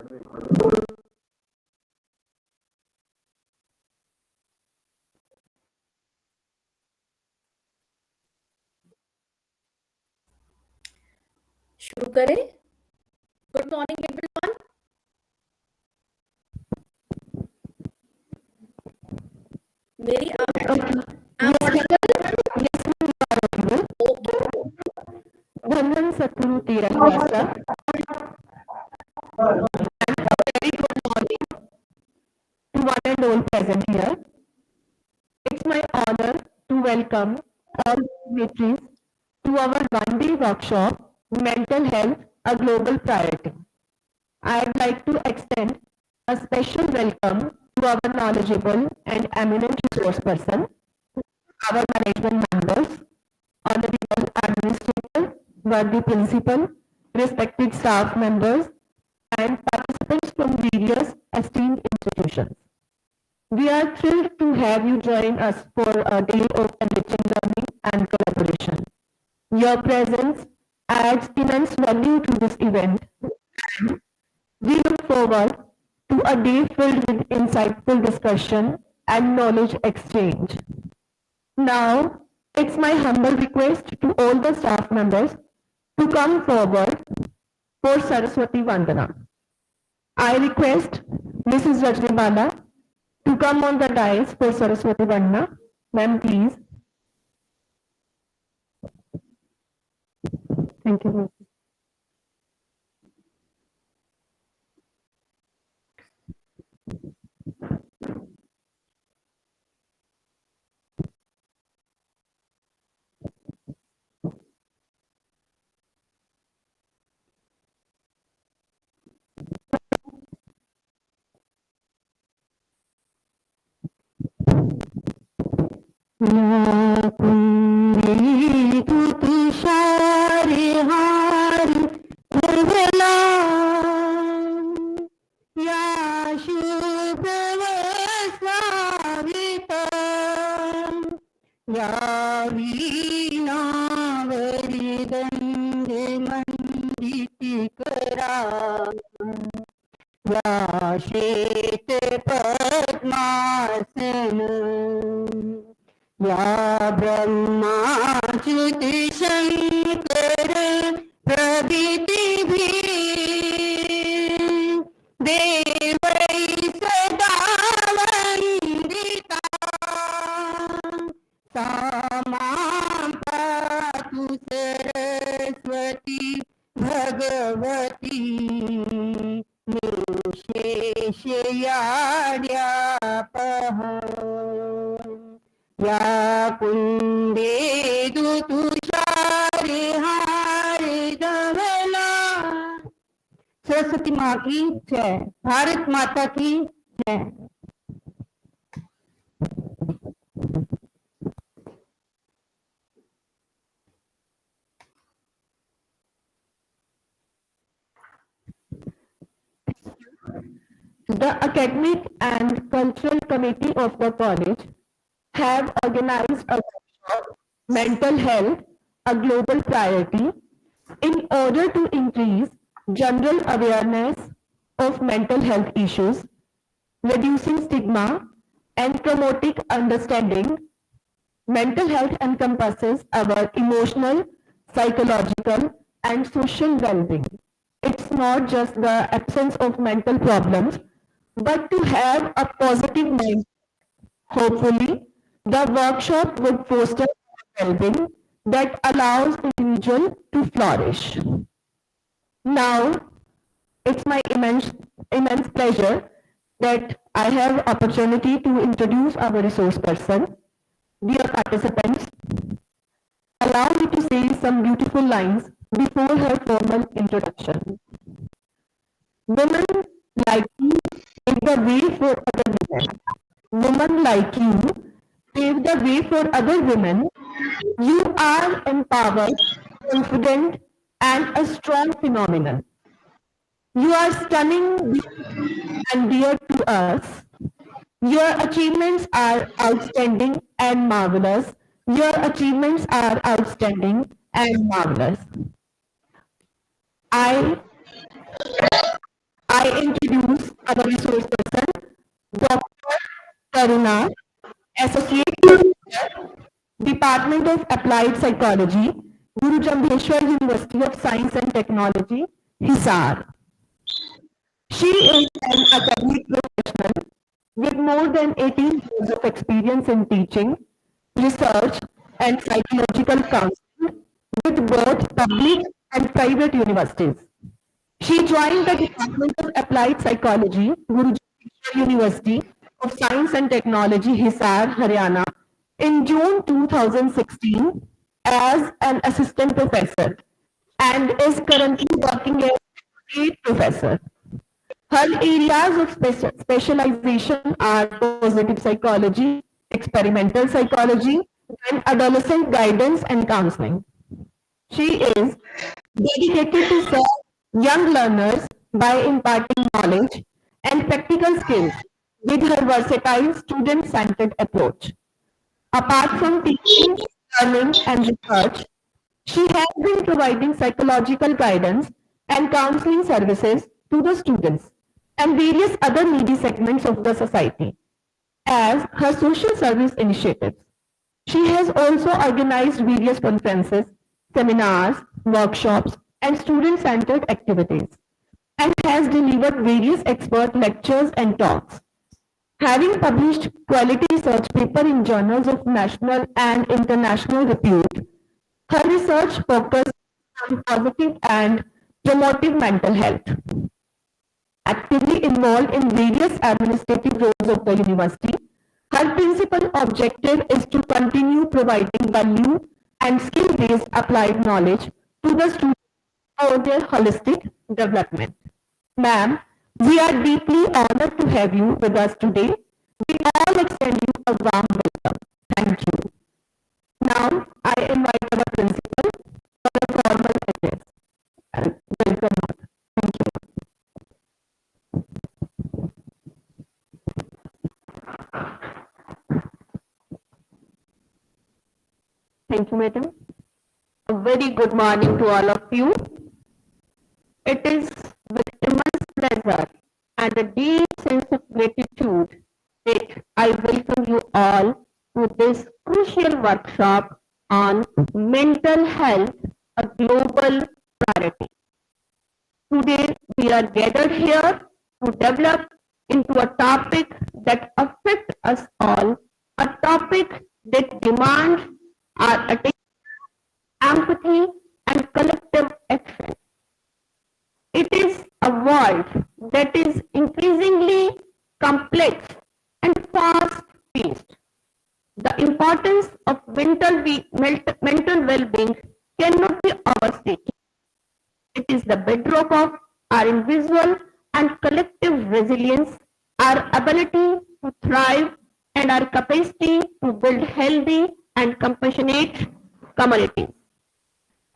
शुरू करें। Good morning everyone. मेरी Vandana Satguru Tirayasa. Very good morning to one and all present here. It's my honor to welcome all dignitaries to our one-day workshop, Mental Health, a Global Priority. I'd like to extend a special welcome to our knowledgeable and eminent resource person, our management members, honorable administrator, worthy principal, respected staff members, and participants from various esteemed institutions. We are thrilled to have you join us for a day of enriching learning and collaboration. Your presence adds immense value to this event. We look forward to a day filled with insightful discussion and knowledge exchange. Now, it's my humble request to all the staff members to come forward for Saraswati Vandana. I request Mrs. Rajnibala to come on the dais for Saraswati Vandana. Ma'am, please. Thank you, ma'am. श्वेत पद्मासन या ब्रह्माच्युत शंकर प्रभृति भी देवै सदा वंदिता सा मां पातु सरस्वती भगवती शेषयाड्यापः या कुन्दे तुषारे धवला। सरस्वती माँ की जय, भारत माता की जय। The Academic and Cultural Committee of the college have organized a workshop, Mental Health, a Global Priority, in order to increase general awareness of mental health issues, reducing stigma, and promoting understanding. Mental health encompasses our emotional, psychological, and social well-being. It's not just the absence of mental problems, but to have a positive mind. Hopefully, the workshop would foster well-being that allows the individual to flourish. Now, it's my immense pleasure that I have opportunity to introduce our resource person. Dear participants, allow me to say some beautiful lines before her formal introduction. Women like you pave the way for other women. Women like you pave the way for other women. You are empowered, confident, and a strong phenomenon. You are stunning and dear to us. Your achievements are outstanding and marvelous. Your achievements are outstanding and marvelous. I I introduce our resource person, Dr. Karuna, Associate Professor, Department of Applied Psychology, Guru Jambheshwar University of Science and Technology, Hisar. She is an academic professional with more than 18 years of experience in teaching, research, and psychological counseling with both public and private universities. She joined the Department of Applied Psychology, Guru Jambheshwar University of Science and Technology, Hisar, Haryana, in June 2016 as an assistant professor and is currently working as a professor. Her areas of specialization are positive psychology, experimental psychology, and adolescent guidance and counseling. She is dedicated to serve young learners by imparting knowledge and practical skills with her versatile student-centered approach. Apart from teaching, learning, and research, she has been providing psychological guidance and counseling services to the students and various other needy segments of the society as her social service initiatives. She has also organized various conferences, seminars, workshops, and student-centered activities, and has delivered various expert lectures and talks. Having published quality research paper in journals of national and international repute, her research focuses on positive and promotive mental health. Actively involved in various administrative roles of the university, her principal objective is to continue providing value and skill-based applied knowledge to the students for their holistic development. Ma'am, we are deeply honored to have you with us today. We all extend you a warm welcome. Thank you. Now, I invite our principal for a formal address. Welcome, ma'am. Thank you. Thank you, madam. A very good morning to all of you. It is with immense pleasure and a deep sense of gratitude that I welcome you all to this crucial workshop on mental health, a global priority. Today, we are gathered here to develop into a topic that affects us all, a topic that demands our attention, empathy, and collective action. It is a world that is increasingly complex and fast-paced. The importance of mental well-being cannot be overstated. It is the bedrock of our individual and collective resilience, our ability to thrive, and our capacity to build healthy and compassionate communities.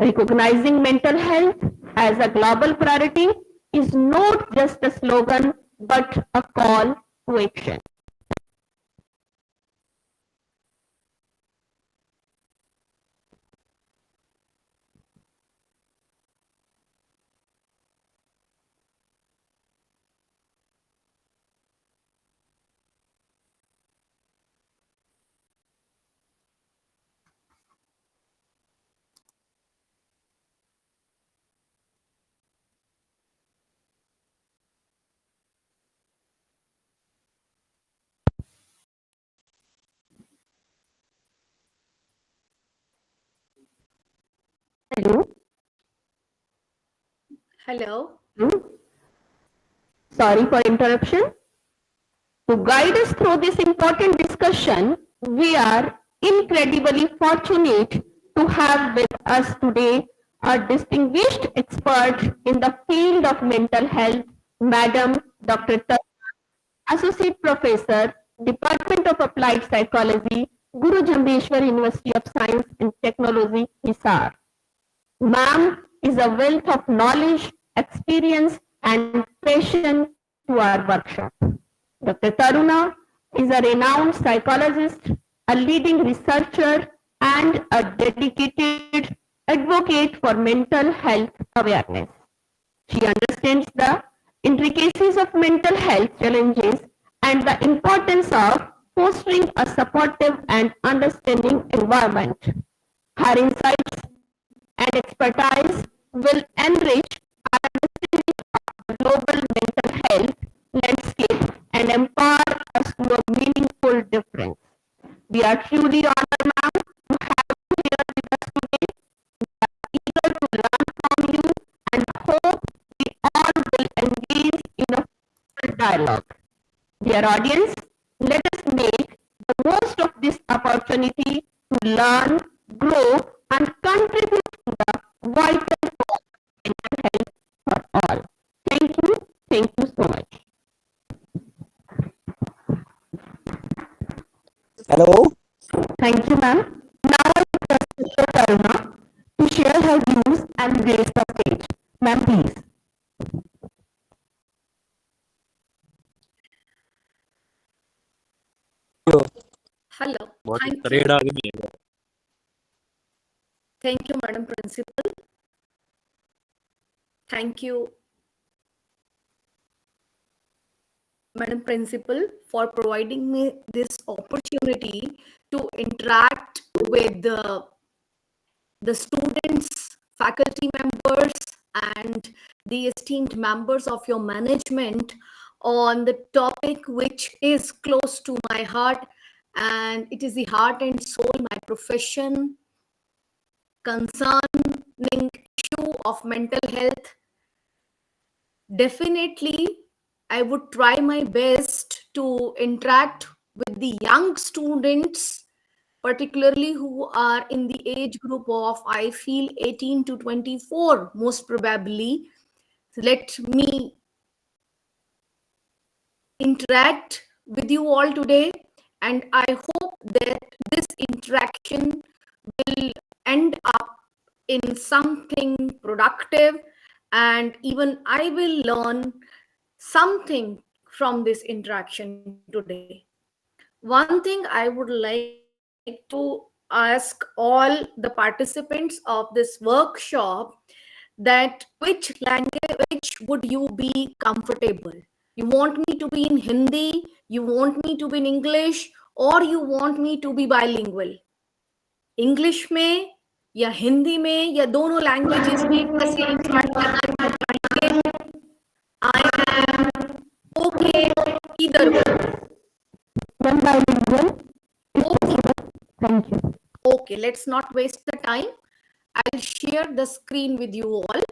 Recognizing mental health as a global priority is not just a slogan but a call to action. Hello. Hello. Sorry for interruption. To guide us through this important discussion, we are incredibly fortunate to have with us today a distinguished expert in the field of mental health, Madam Dr. Associate Professor, Department of Applied Psychology, Guru Jambheshwar University of Science and Technology, Hisar. Ma'am is a wealth of knowledge, experience, and passion to our workshop. Dr. Taruna is a renowned psychologist, a leading researcher, and a dedicated advocate for mental health awareness. She understands the intricacies of mental health challenges, and the importance of fostering a supportive and understanding environment. Her insights and expertise will enrich our understanding of the global mental health landscape and empower us to a meaningful difference. We are truly honored, ma'am, to have you here with us today. We are eager to learn from you and hope we all will engage in a fruitful dialogue. Dear audience, let us make the most of this opportunity to learn, grow, and contribute to the vital cause of mental health for all. Thank you. Thank you so much. Hello. Thank you, ma'am. Now I request Sister Karuna to share her views and grace the stage. Ma'am, please. Hello. बहुत Thank you. Parade आगे नहीं है. Thank you, Madam Principal. Thank you, Madam Principal, for providing me this opportunity to interact with the students, faculty members, and the esteemed members of your management on the topic which is close to my heart, and it is the heart and soul, my profession, concerning issue of mental health. Definitely, I would try my best to interact with the young students, particularly who are in the age group of, I feel, 18 to 24, most probably. Let me interact with you all today, and I hope that this interaction will end up in something productive, and even I will learn something from this interaction today. One thing I would like to ask all the participants of this workshop, that which language would you be comfortable? You want me to be in Hindi, you want me to be in English, or you want me to be bilingual? English में या हिंदी में या दोनों languages में कैसे interact करना है बताइए. I am okay either way. One bilingual, if possible. Thank you. Okay, let's not waste the time. I'll share the screen with you all.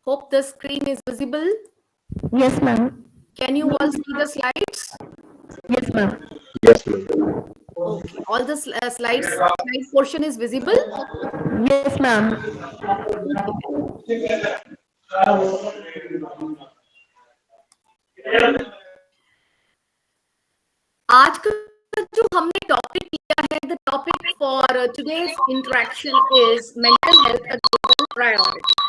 Hope the screen is visible. Yes, ma'am. Can you all see the slides? Yes, ma'am. Yes, ma'am. Okay, all the slide portion is visible. Yes, ma'am. आज का जो हमने topic लिया है, the topic for today's interaction is mental health a global priority.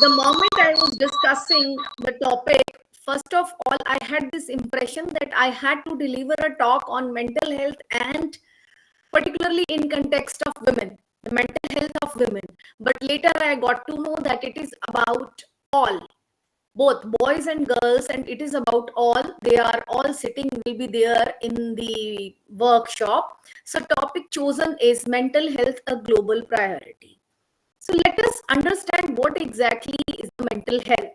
The moment I was discussing the topic, first of all, I had this impression that I had to deliver a talk on mental health, and particularly in context of women, the mental health of women. But later I got to know that it is about all, both boys and girls, and it is about all. They are all sitting, will be there in the workshop. So topic chosen is mental health a global priority. So let us understand what exactly is the mental health.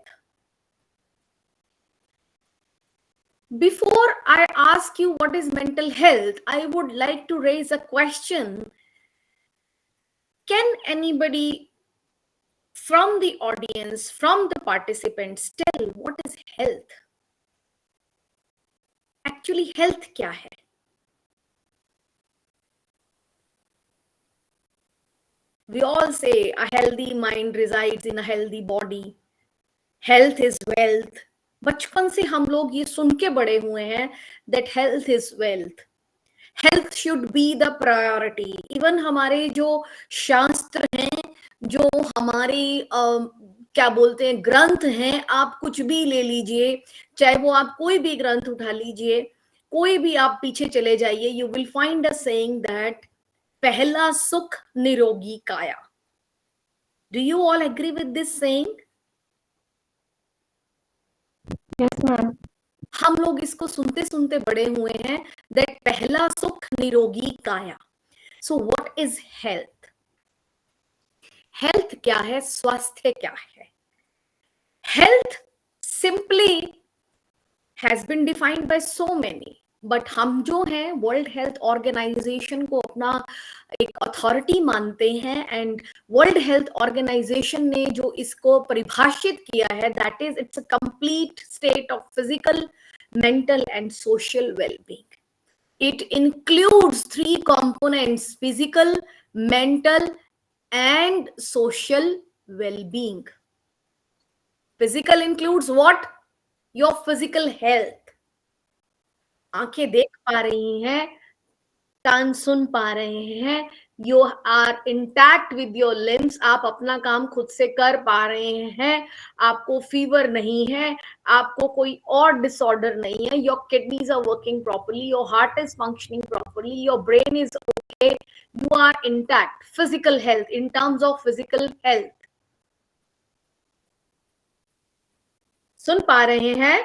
Before I ask you what is mental health, I would like to raise a question. Can anybody from the audience, from the participants, tell what is health? Actually, health क्या है? We all say a healthy mind resides in a healthy body. Health is wealth. बचपन से हम लोग ये सुन के बड़े हुए हैं that health is wealth, health should be the priority. Even हमारे जो शास्त्र हैं, जो हमारे क्या बोलते हैं ग्रंथ हैं, आप कुछ भी ले लीजिए, चाहे वो आप कोई भी ग्रंथ उठा लीजिए, कोई भी आप पीछे चले जाइए, you will find a saying that पहला सुख निरोगी काया। Do you all agree with this saying? Yes, ma'am. हम लोग इसको सुनते सुनते बड़े हुए हैं दैट पहला सुख निरोगी काया। So what is health? Health क्या है? स्वास्थ्य क्या है? Health simply has been defined by so many, but हम जो हैं वर्ल्ड हेल्थ ऑर्गेनाइजेशन को अपना एक अथॉरिटी मानते हैं, एंड वर्ल्ड हेल्थ ऑर्गेनाइजेशन ने जो इसको परिभाषित किया है that is it's a complete state of physical, mental and social well-being. It includes three components: physical, mental and social well-being. Physical includes what? Your physical health. आंखें देख पा रही हैं, कान सुन पा रहे हैं, you are intact with your limbs, आप अपना काम खुद से कर पा रहे हैं, आपको फीवर नहीं है, आपको कोई और डिसऑर्डर नहीं है, your kidneys are working properly, your heart is functioning properly, your brain is okay, you are intact. Physical health, in terms of physical health, सुन पा रहे हैं?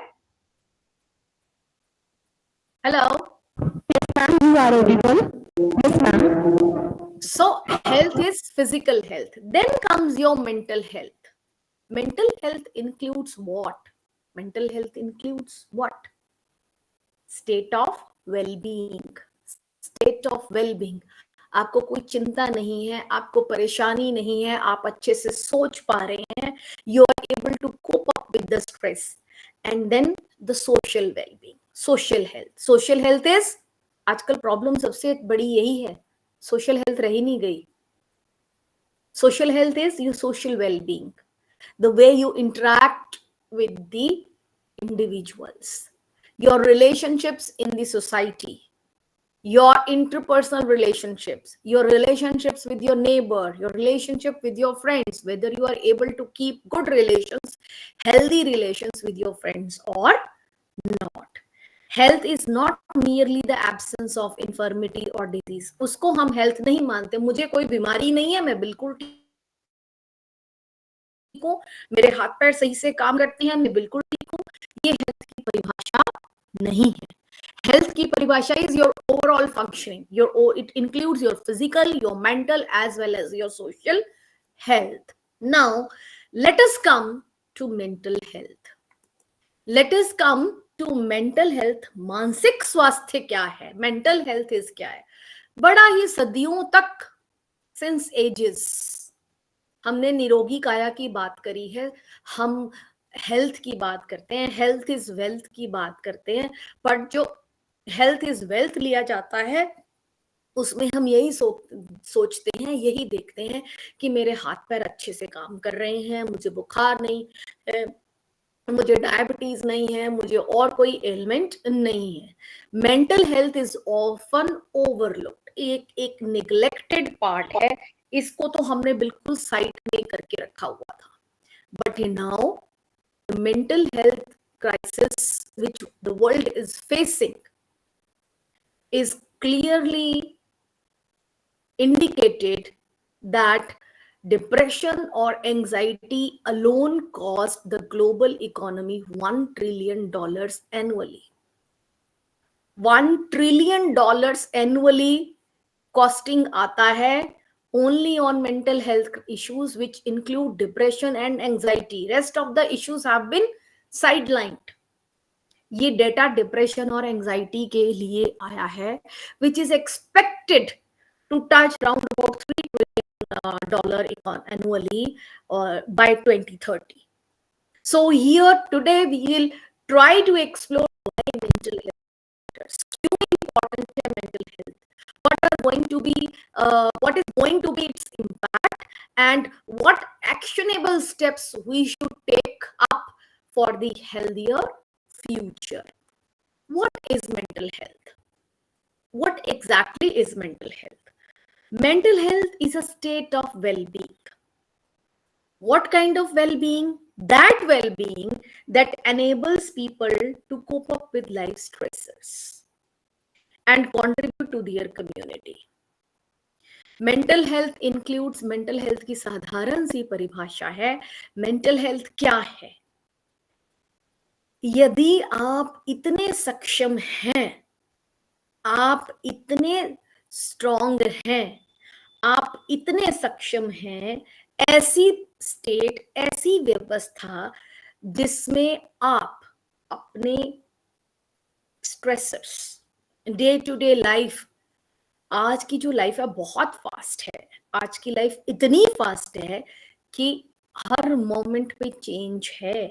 Hello? Ma'am, you are audible. Yes, ma'am. So health is physical health. Then comes your mental health. Mental health includes what? Mental health includes what? State of well-being. State of well-being. आपको कोई चिंता नहीं है, आपको परेशानी नहीं है, आप अच्छे से सोच पा रहे हैं, you are able to cope up with the stress. And then the social well-being, social health. Social health is, आजकल प्रॉब्लम सबसे बड़ी यही है, सोशल हेल्थ रही नहीं गई। Social health is your social well-being, the way you interact with the individuals, your relationships in the society, your interpersonal relationships, your relationships with your neighbor, your relationship with your friends, whether you are able to keep good relations, healthy relations with your friends or not. Health is not merely the absence of infirmity or disease. उसको हम health नहीं मानते। मुझे कोई बीमारी नहीं है, मैं बिल्कुल ठीक हूँ, मेरे हाथ पैर सही से काम करते हैं, मैं बिल्कुल ठीक हूँ, ये हेल्थ की परिभाषा नहीं है। हेल्थ की परिभाषा is your overall functioning. It includes your physical, your mental as well as your social health. Now, let us come to mental health. Let us come to mental health. मानसिक स्वास्थ्य क्या है? Mental health is क्या है? बड़ा ही सदियों तक, since ages, हमने निरोगी काया की बात करी है, हम हेल्थ की बात करते हैं, हेल्थ इज वेल्थ की बात करते हैं, बट जो हेल्थ इज वेल्थ लिया जाता है उसमें हम यही सोचते हैं, यही देखते हैं कि मेरे हाथ पैर अच्छे से काम कर रहे हैं, मुझे बुखार नहीं है, मुझे डायबिटीज नहीं है, मुझे और कोई एलिमेंट नहीं है। Mental health is often overlooked, एक निग्लेक्टेड पार्ट है, इसको तो हमने बिल्कुल साइड में करके रखा हुआ था। But now the mental health crisis which the world is facing is clearly indicated that depression or anxiety alone cost the global economy $1 trillion annually. $1 trillion annually costing आता है only on mental health issues, which include depression and anxiety. Rest of the issues have been sidelined. ये data depression और anxiety के लिए आया है, which is expected to touch around about $3 trillion annually by 2030. So here today we will try to explore why mental health matters, क्यों important है mental health, what is going to be its impact, and what actionable steps we should take up for the healthier future. What is mental health? What exactly is mental health? Mental health is a state of well-being. What kind of well-being? That well-being that enables people to cope up with life stressors and contribute to their community. Mental health includes, mental health की साधारण सी परिभाषा है, mental health क्या है? यदि आप इतने सक्षम हैं, आप इतने स्ट्रॉन्ग हैं, आप इतने सक्षम हैं, ऐसी स्टेट, ऐसी व्यवस्था जिसमें आप अपने stressors, day to day life, आज की जो लाइफ है बहुत फास्ट है, आज की लाइफ इतनी फास्ट है कि हर मोमेंट पे चेंज है.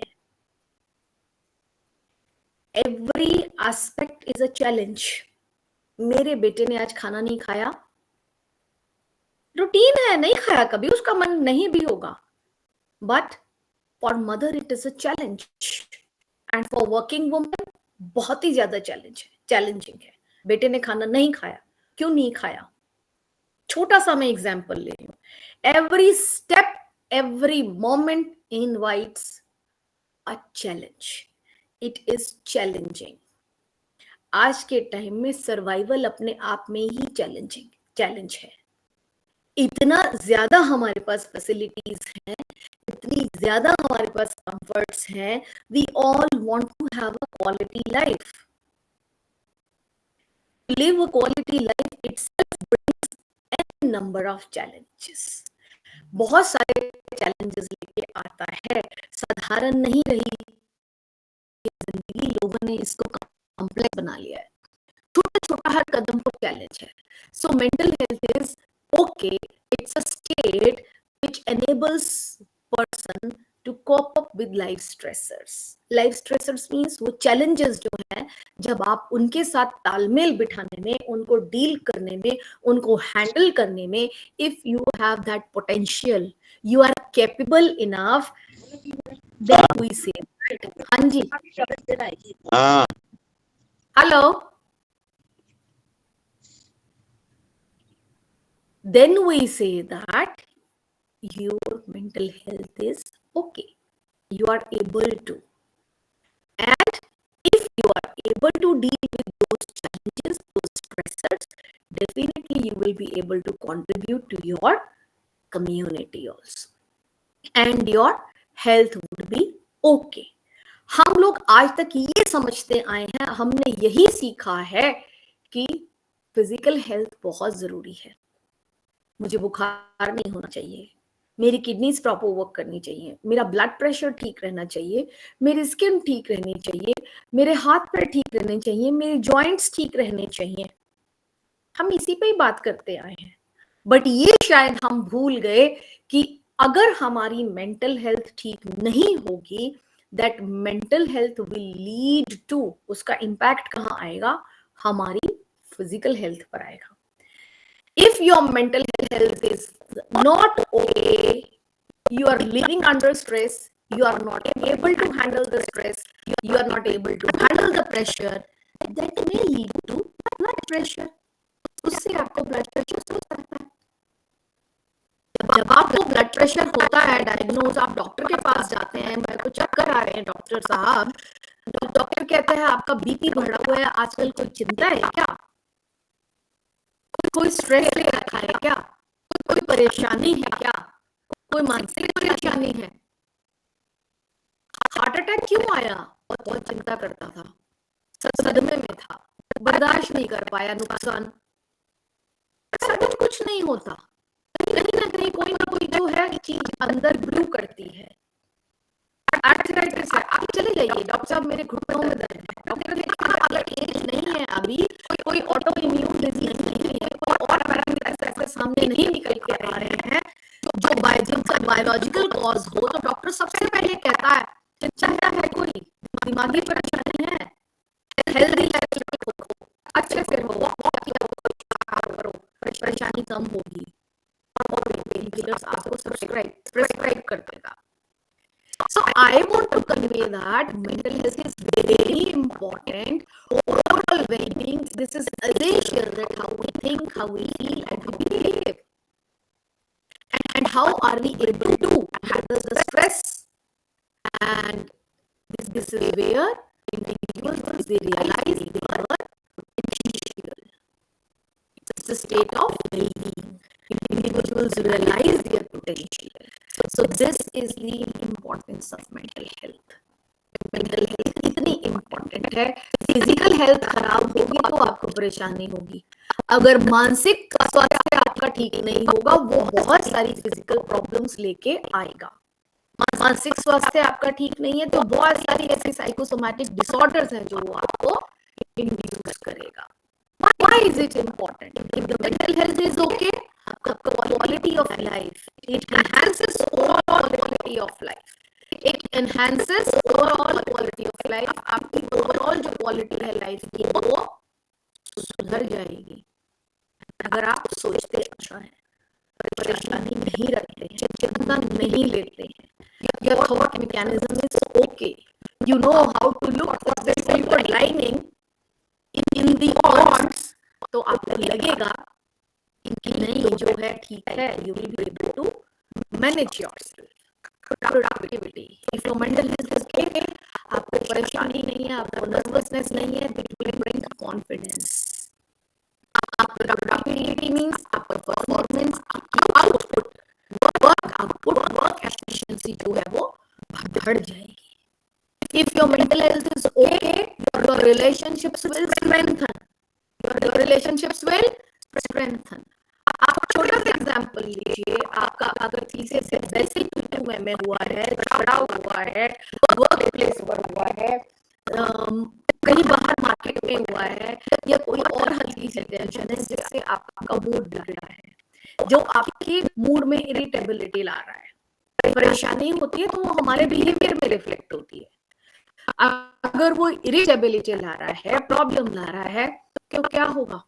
Every aspect is a challenge. मेरे बेटे ने आज खाना नहीं खाया, रूटीन है, नहीं खाया, कभी उसका मन नहीं भी होगा, but for mother it is a challenge, and for working woman बहुत ही ज्यादा चैलेंजिंग है. बेटे ने खाना नहीं खाया, क्यों नहीं खाया? छोटा सा मैं एग्जाम्पल ले रही हूं. Every step, every moment invites a challenge. It is challenging. आज के टाइम में सर्वाइवल अपने आप में ही चैलेंज है. इतना ज्यादा हमारे पास फैसिलिटीज हैं, इतनी ज्यादा हमारे पास कंफर्ट्स हैं. We all want to have a quality life. Live a quality life itself brings an number of challenges. बहुत सारे चैलेंजेस लेके आता है. साधारण नहीं रही जिंदगी, लोगों ने इसको कॉम्प्लेक्स बना लिया है. छोटा छोटा हर कदम पर चैलेंज है. So mental health is okay, it's a state which enables person to cope up with life stressors. Life stressors means वो challenges जो है, जब आप उनके साथ तालमेल बिठाने में, उनको डील करने में, उनको हैंडल करने में, if you have that potential, you are capable enough, then we say that. हाँ जी, hello. Then we say that your mental health is okay. You are able to. And if you are able to deal with those challenges, those stressors, definitely you will be able to contribute to your community also. And your health would be okay. हम लोग आज तक ये समझते आए हैं, हमने यही सीखा है कि फिजिकल हेल्थ बहुत जरूरी है. मुझे बुखार नहीं होना चाहिए, मेरी किडनीज प्रॉपर वर्क करनी चाहिए, मेरा ब्लड प्रेशर ठीक रहना चाहिए, मेरी स्किन ठीक रहनी चाहिए, मेरे हाथ पैर ठीक रहने चाहिए, मेरे जॉइंट्स ठीक रहने चाहिए. हम इसी पे ही बात करते आए हैं. बट ये शायद हम भूल गए कि अगर हमारी मेंटल हेल्थ ठीक नहीं होगी, that mental health will lead to, उसका इम्पैक्ट कहाँ आएगा? हमारी फिजिकल हेल्थ पर आएगा. If your mental health is not okay, you are living under stress, you are not able to handle the stress, you are not able to handle the pressure, that may lead to blood pressure. उससे आपको blood pressure हो सकता है. जब आपको blood pressure होता है, diagnose, आप डॉक्टर के पास जाते हैं, मेरे को चक्कर आ रहे हैं डॉक्टर साहब, डॉक्टर कहते हैं आपका बीपी बढ़ा हुआ है, आजकल कोई चिंता है क्या? कोई स्ट्रेस ले रखा है क्या? कोई परेशानी है क्या? कोई मानसिक परेशानी है? हार्ट अटैक क्यों आया? बहुत चिंता करता था, सदमे में था, बर्दाश्त नहीं कर पाया नुकसान. ऐसा कुछ नहीं होता. कहीं ना कहीं कोई ना कोई जो है चीज अंदर ब्रू करती है. आर्थराइटिस है, आप चले जाइए, डॉक्टर साहब मेरे घुटनों में दर्द है. डॉक्टर ने कहा अगर एज नहीं है अभी, कोई ऑटो इम्यून डिजीज नहीं है, कोई और पैरामीटर्स ऐसे सामने नहीं निकल के आ रहे हैं जो जिनका बायोलॉजिकल कॉज हो, तो डॉक्टर सबसे पहले कहता है चिंता है, कोई दिमागी परेशानी है, हेल्दी लाइफ रखो, अच्छे से रहो, करो, परेशानी कम होगी और पेन किलर्स आपको प्रिस्क्राइब कर देगा. So I want to convey that mental health is very important. Overall well-being, this is essential that how we think, how we feel, and how we behave. And how are we able to handle the stress? And this is where individuals, they realize they are potential. It's a state of well-being. Individuals realize their potential. So this is the importance of mental health. Mental health इतनी important है. Physical health खराब होगी तो आपको परेशानी होगी. अगर मानसिक स्वास्थ्य आपका ठीक नहीं होगा, वो बहुत सारी फिजिकल प्रॉब्लम्स लेके आएगा. मानसिक स्वास्थ्य आपका ठीक नहीं है तो बहुत सारी ऐसी साइकोसोमैटिक डिसऑर्डर्स हैं जो वो आपको इंड्यूस करेगा. Why is it important? If the mental health is okay, आपका quality of life, it enhances overall quality of life. It enhances overall quality of life. आपकी overall जो quality है life की वो सुधर जाएगी. अगर आप सोचते अच्छा है, परेशानी नहीं रखते हैं, चिंता नहीं लेते हैं, your thought mechanism is okay. You know how to look for the silver lining in the odds, तो आपको लगेगा कि नहीं जो है ठीक है. You will be able to manage yourself. Productivity. If your mental health is okay, आपको परेशानी नहीं है, आपको nervousness नहीं है, it will bring confidence. आपका productivity means आपका performance, आपका output, work output, work efficiency जो है वो बढ़ जाएगी. If your mental health is okay, your relationships will strengthen. Your relationships will strengthen. आप छोटा सा एग्जाम्पल लीजिए. आपका अगर किसी से बेसिक में हुआ है, झगड़ा हुआ है, वर्क प्लेस पर हुआ है, कहीं बाहर मार्केट में हुआ है, या कोई और हल्की सी टेंशन है जिससे आपका मूड बिगड़ा है, जो आपके मूड में इरिटेबिलिटी ला रहा है, परेशानी होती है, तो वो हमारे बिहेवियर में रिफ्लेक्ट होती है. अगर वो इरिटेबिलिटी ला रहा है, प्रॉब्लम ला रहा है, तो क्या होगा?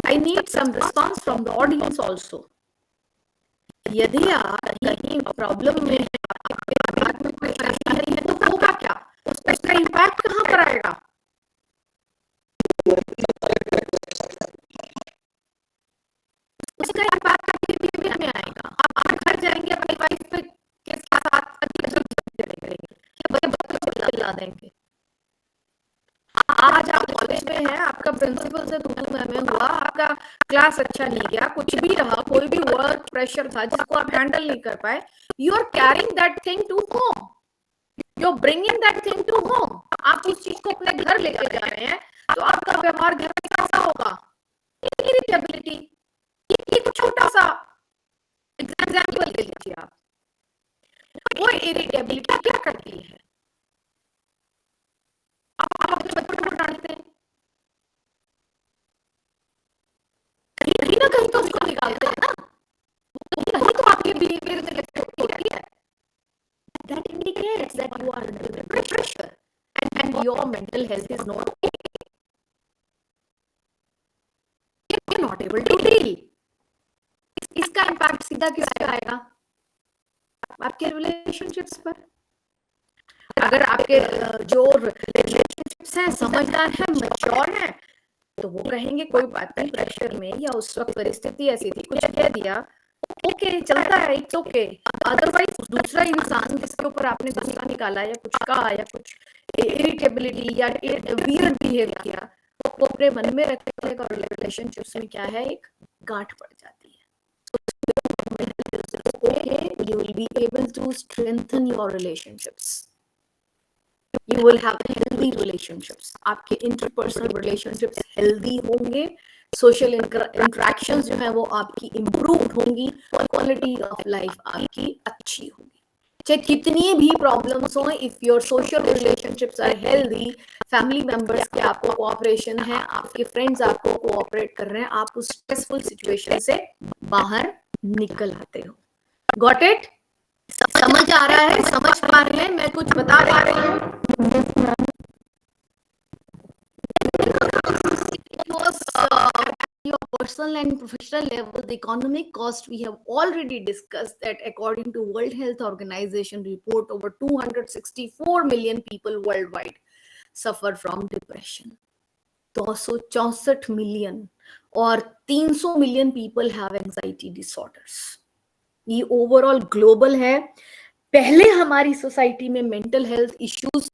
I need some response from the audience also. यदि आप कहीं प्रॉब्लम में हैं, आपके परेशानी है, तो होगा क्या? उसका इम्पैक्ट कहाँ पर आएगा? उसका इम्पैक्ट आपके बिहेवियर में आएगा. आप घर जाएंगे, अपनी वाइफ पे के साथ करेंगे, चिल्ला देंगे. आज आप कॉलेज में हैं, आपका प्रिंसिपल से में हुआ, आपका क्लास अच्छा नहीं गया, कुछ भी रहा, कोई भी वर्क प्रेशर था जिसको आप हैंडल नहीं कर पाए, you are carrying that thing to home, you are bringing that thing to home. आप उस चीज को अपने घर लेके जा रहे हैं, तो आपका व्यवहार घर में कैसा होगा? इरिटेबिलिटी. एक छोटा सा एग्जाम्पल ले लीजिए आप. वो इरिटेबिलिटी क्या करती है? आप अपने बच्चों को डांटते हैं, कहीं ना कहीं तो उसको निकालते हैं ना, कहीं तो आपके बिहेवियर में रिफ्लेक्ट होती है. That indicates that you are under pressure and your mental health is not okay. You're not able to deal. इसका इम्पैक्ट सीधा किस पे आएगा? आपके रिलेशनशिप्स पर. अगर आपके जो रिलेशनशिप्स हैं समझदार हैं, मैच्योर हैं, तो वो कहेंगे कोई बात नहीं, प्रेशर में या उस वक्त परिस्थिति ऐसी थी, कुछ कह दिया, ओके चलता है, इट्स ओके. अदरवाइज दूसरा इंसान जिसके ऊपर आपने गुस्सा निकाला या कुछ कहा या कुछ इरिटेबिलिटी या वियर्ड बिहेव किया, वो अपने मन में रखने लेगा और रिलेशनशिप्स में क्या है, एक गांठ पड़ जाती है. Okay, you will be able to strengthen your relationships. You will have healthy relationships. आपके interpersonal relationships healthy होंगे, social interactions जो है वो आपकी improved होंगी, quality of life आपकी अच्छी होगी. चाहे कितनी भी problems हो, if your social relationships are healthy, family members के आपको cooperation है, आपके friends आपको cooperate कर रहे हैं, आप उस stressful situation से बाहर निकल आते हो. Got it? समझ आ रहा है? समझ पा रहे हैं? मैं कुछ बता पा रही हूँ? It was your personal and professional level, the economic cost, we have already discussed that according to World Health Organization report, over 264 million people worldwide suffer from depression. 264 million और 300 million people have anxiety disorders. ये overall global है. पहले हमारी society में mental health issues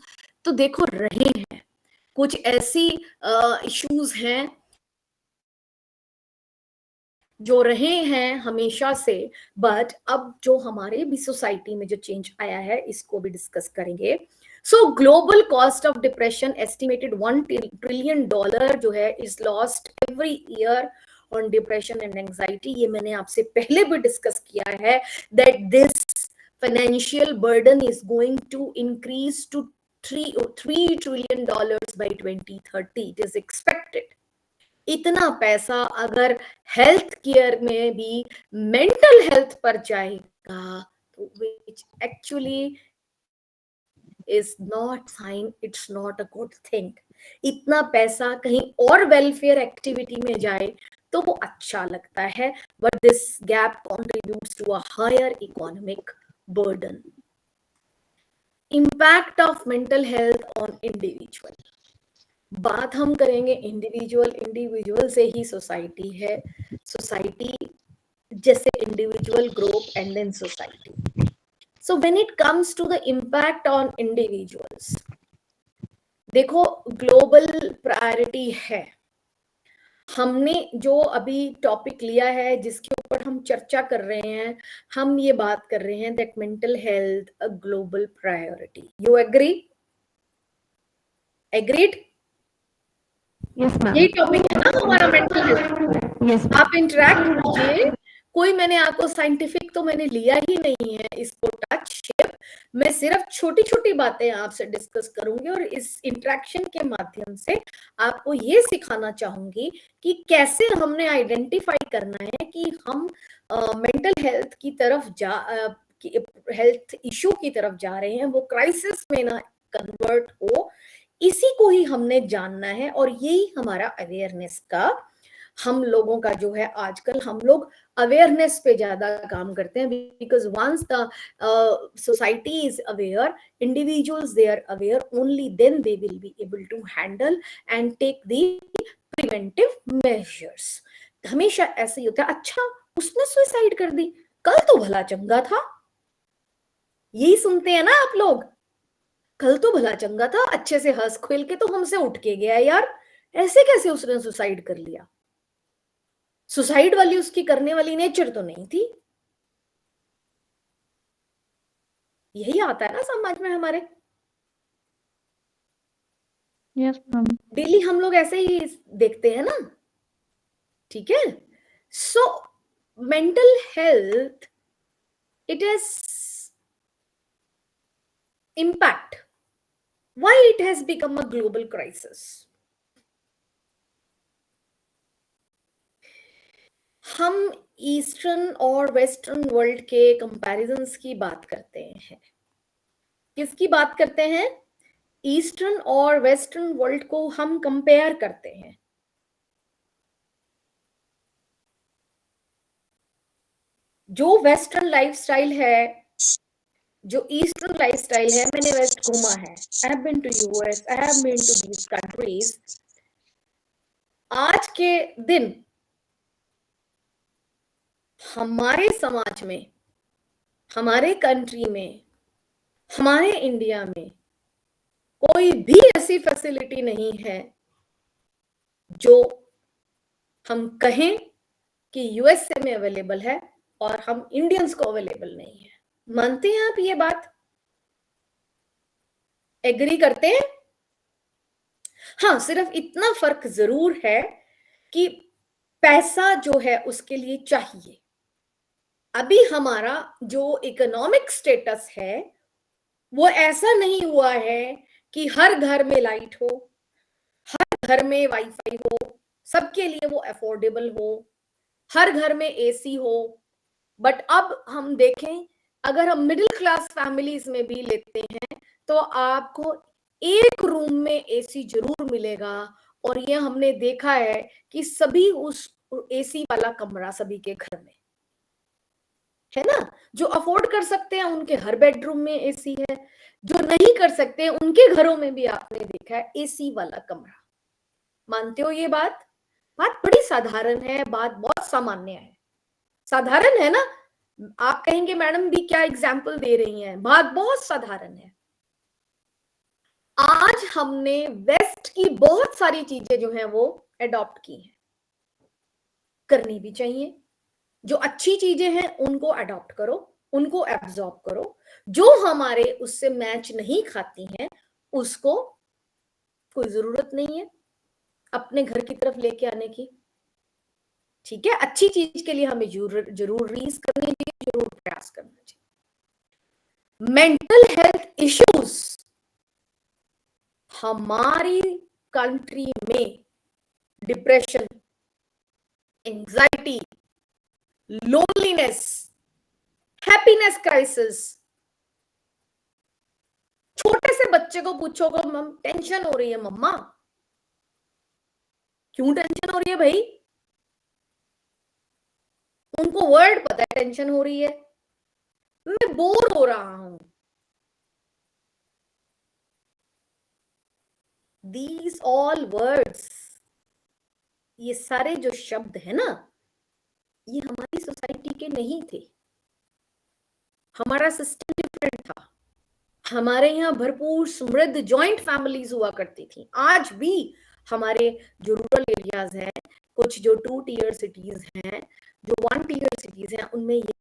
तो देखो रहे हैं, कुछ ऐसी इश्यूज हैं जो रहे हैं हमेशा से, बट अब जो हमारे भी सोसाइटी में जो चेंज आया है इसको भी डिस्कस करेंगे. सो global cost of depression estimated $1 trillion जो है is lost every year on depression and anxiety. ये मैंने आपसे पहले भी डिस्कस किया है that this financial burden is going to increase to $3 trillion by 2030. It is expected. इतना पैसा अगर हेल्थ केयर में भी मेंटल हेल्थ पर जाएगा तो which actually is not fine, it's not a good thing. इतना पैसा कहीं और वेलफेयर एक्टिविटी में जाए तो वो अच्छा लगता है, but this gap contributes to a higher economic burden. Impact of mental health on individual. बात हम करेंगे इंडिविजुअल से ही सोसाइटी है, सोसाइटी जैसे individual group and then society. So when it comes to the impact on individuals, देखो global priority है. हमने जो अभी टॉपिक लिया है जिसके ऊपर हम चर्चा कर रहे हैं, हम ये बात कर रहे हैं that mental health a global priority. You agree? Agreed? Yes, ma'am. यही टॉपिक है ना हमारा मेंटल हेल्थ. Yes, ma'am. आप इंटरेक्ट कीजिए. कोई मैंने आपको साइंटिफिक तो मैंने लिया ही नहीं है इसको टच शेप. मैं सिर्फ छोटी छोटी बातें आपसे डिस्कस करूंगी और इस इंटरेक्शन के माध्यम से आपको ये सिखाना चाहूंगी कि कैसे हमने आइडेंटिफाई करना है कि हम मेंटल हेल्थ की तरफ हेल्थ इशू की तरफ जा रहे हैं, वो क्राइसिस में ना कन्वर्ट हो. इसी को ही हमने जानना है और यही हमारा अवेयरनेस का, हम लोगों का जो है आजकल हम लोग अवेयरनेस पे ज्यादा काम करते हैं because once the society is aware, individuals they are aware, only then they will be able to handle and take the preventive measures. हमेशा ऐसे ही होता है, अच्छा उसने सुसाइड कर दी, कल तो भला चंगा था. यही सुनते हैं ना आप लोग, कल तो भला चंगा था, अच्छे से हंस खेल के तो हमसे उठ के गया यार, ऐसे कैसे उसने सुसाइड कर लिया. सुसाइड वाली उसकी करने वाली नेचर तो नहीं थी. यही आता है ना समाज में हमारे. Yes, ma'am. डेली हम लोग ऐसे ही देखते हैं ना. ठीक है. So mental health, it has impact. Why it has become a global crisis? हम ईस्टर्न और वेस्टर्न वर्ल्ड के कंपैरिजंस की बात करते हैं. किसकी बात करते हैं? ईस्टर्न और वेस्टर्न वर्ल्ड को हम कंपेयर करते हैं. जो वेस्टर्न लाइफस्टाइल है, जो ईस्टर्न लाइफस्टाइल है, मैंने वेस्ट घूमा है, I have been to US, I have been to these countries. आज के दिन हमारे समाज में, हमारे कंट्री में, हमारे इंडिया में कोई भी ऐसी फैसिलिटी नहीं है जो हम कहें कि यूएसए में अवेलेबल है और हम इंडियंस को अवेलेबल नहीं है. मानते हैं आप ये बात? एग्री करते हैं? हाँ, सिर्फ इतना फर्क जरूर है कि पैसा जो है उसके लिए चाहिए. अभी हमारा जो इकोनॉमिक स्टेटस है वो ऐसा नहीं हुआ है कि हर घर में लाइट हो, हर घर में वाईफाई हो, सबके लिए वो अफोर्डेबल हो, हर घर में एसी हो. बट अब हम देखें, अगर हम मिडिल क्लास फैमिलीज में भी लेते हैं तो आपको एक रूम में एसी जरूर मिलेगा और ये हमने देखा है कि सभी उस एसी वाला कमरा सभी के घर में है ना। जो अफोर्ड कर सकते हैं उनके हर बेडरूम में एसी है, जो नहीं कर सकते उनके घरों में भी आपने देखा है एसी वाला कमरा। मानते हो ये बात? बात बड़ी साधारण है, बात बहुत सामान्य है, साधारण है ना। आप कहेंगे मैडम भी क्या एग्जाम्पल दे रही हैं, बात बहुत साधारण है। आज हमने वेस्ट की बहुत सारी चीजें जो हैं वो अडॉप्ट की हैं, करनी भी चाहिए। जो अच्छी चीजें हैं उनको अडॉप्ट करो, उनको एब्जॉर्ब करो। जो हमारे उससे मैच नहीं खाती हैं उसको कोई जरूरत नहीं है अपने घर की तरफ लेके आने की। ठीक है, अच्छी चीज के लिए हमें जरूर रीस करनी चाहिए, जरूर प्रयास करना चाहिए। मेंटल हेल्थ इश्यूज हमारी कंट्री में depression, anxiety, loneliness, happiness crisis. छोटे से बच्चे को पूछोगे मम टेंशन हो रही है मम्मा, क्यों टेंशन हो रही है भाई? उनको वर्ड पता है टेंशन हो रही है, मैं बोर हो रहा हूं। These all words, ये सारे जो शब्द है ना, ये हमारी सोसाइटी के नहीं थे। हमारा सिस्टम डिफरेंट था। हमारे यहाँ भरपूर समृद्ध जॉइंट फैमिलीज हुआ करती थी। आज भी हमारे जो रूरल एरियाज हैं, कुछ जो 2 टियर सिटीज हैं, जो 1 टियर सिटीज हैं, उनमें ये